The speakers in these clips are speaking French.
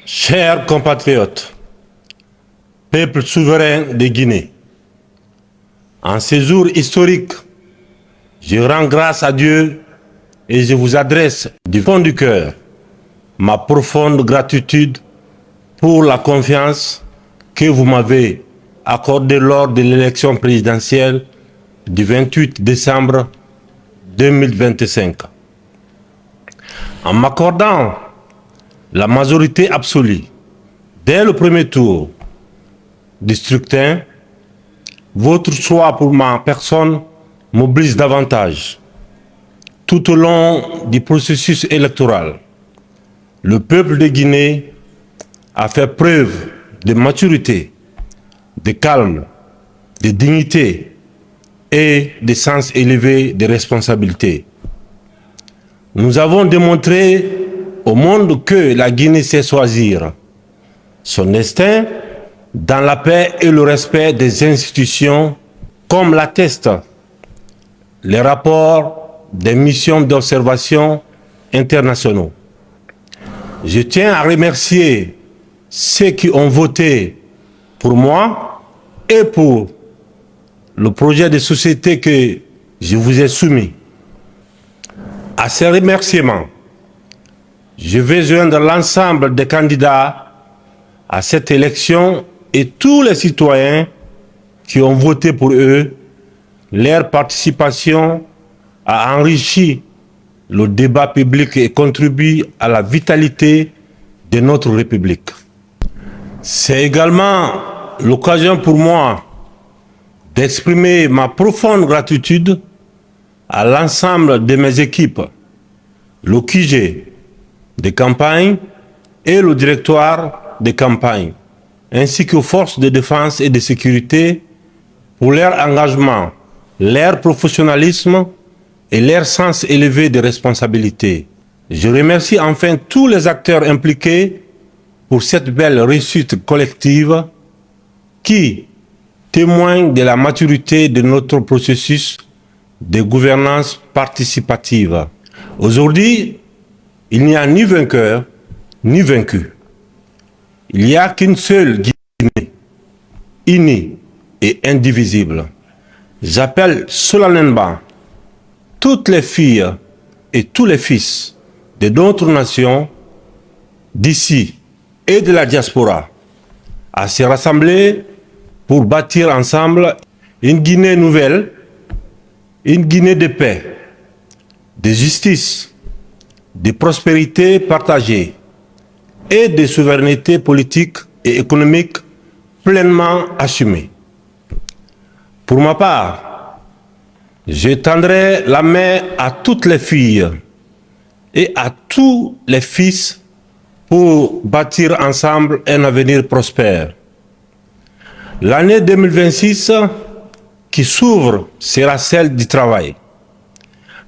Chers compatriotes, peuple souverain de Guinée, en ces jours historiques, je rends grâce à Dieu et je vous adresse du fond du cœur ma profonde gratitude pour la confiance que vous m'avez accordée lors de l'élection présidentielle du 28 décembre 2025. En m'accordant la majorité absolue dès le premier tour du scrutin, votre choix pour ma personne mobilise davantage. Tout au long du processus électoral, le peuple de Guinée a fait preuve de maturité, de calme, de dignité et de sens élevé de responsabilité. Nous avons démontré au monde que la Guinée sait choisir son destin dans la paix et le respect des institutions, comme l'attestent les rapports des missions d'observation internationaux. Je tiens à remercier ceux qui ont voté pour moi et pour le projet de société que je vous ai soumis. À ces remerciements, je vais joindre l'ensemble des candidats à cette élection et tous les citoyens qui ont voté pour eux. Leur participation a enrichi le débat public et contribue à la vitalité de notre République. C'est également l'occasion pour moi d'exprimer ma profonde gratitude à l'ensemble de mes équipes, le QG de campagne et le directoire de campagne, ainsi qu'aux forces de défense et de sécurité pour leur engagement, leur professionnalisme et leur sens élevé de responsabilité. Je remercie enfin tous les acteurs impliqués pour cette belle réussite collective qui témoigne de la maturité de notre processus de gouvernance participative. Aujourd'hui, il n'y a ni vainqueur ni vaincu. Il n'y a qu'une seule Guinée, unie et indivisible. J'appelle solennellement toutes les filles et tous les fils de notre nation, d'ici et de la diaspora, à se rassembler pour bâtir ensemble une Guinée nouvelle, une Guinée de paix, de justice, de prospérité partagée et de souveraineté politique et économique pleinement assumée. Pour ma part, je tendrai la main à toutes les filles et à tous les fils pour bâtir ensemble un avenir prospère. L'année 2026 qui s'ouvre sera celle du travail,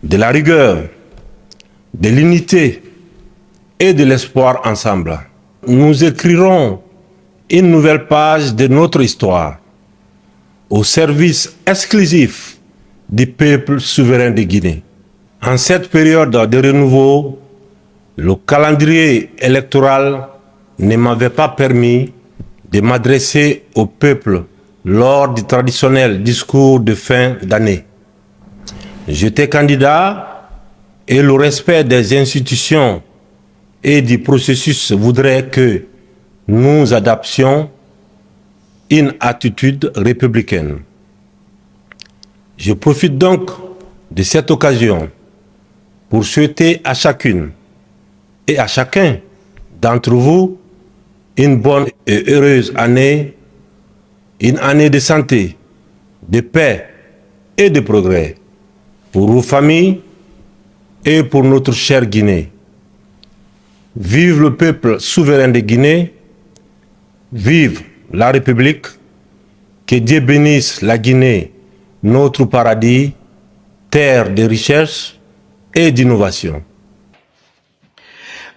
de la rigueur, de l'unité et de l'espoir ensemble. Nous écrirons une nouvelle page de notre histoire au service exclusif du peuple souverain de Guinée. En cette période de renouveau, le calendrier électoral ne m'avait pas permis de m'adresser au peuple lors du traditionnel discours de fin d'année. J'étais candidat et le respect des institutions et du processus voudrait que nous adaptions une attitude républicaine. Je profite donc de cette occasion pour souhaiter à chacune et à chacun d'entre vous une bonne et heureuse année, une année de santé, de paix et de progrès pour vos familles et pour notre chère Guinée. Vive le peuple souverain de Guinée, vive la République, que Dieu bénisse la Guinée, notre paradis, terre de richesse et d'innovation.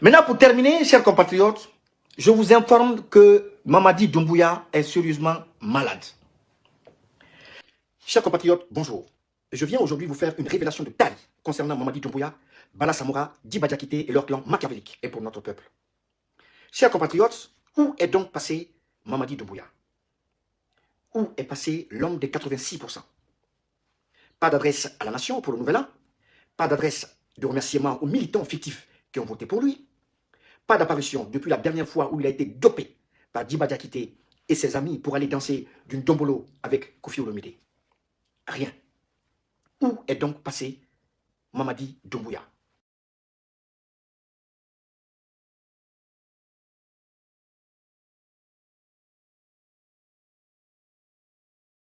Maintenant, pour terminer, chers compatriotes, je vous informe que Mamadi Doumbouya est sérieusement malade. Chers compatriotes, bonjour. Je viens aujourd'hui vous faire une révélation de taille concernant Mamadi Doumbouya, Bala Samoura, Diba Diakité et leur clan machiavélique et pour notre peuple. Chers compatriotes, où est donc passé Mamadi Doumbouya? Où est passé l'homme des 86%? Pas d'adresse à la nation pour le nouvel an, pas d'adresse de remerciement aux militants fictifs qui ont voté pour lui, pas d'apparition depuis la dernière fois où il a été dopé par Djiba Diakité et ses amis pour aller danser d'une dombolo avec Kofi Olomide. Rien. Où est donc passé Mamadi Doumbouya?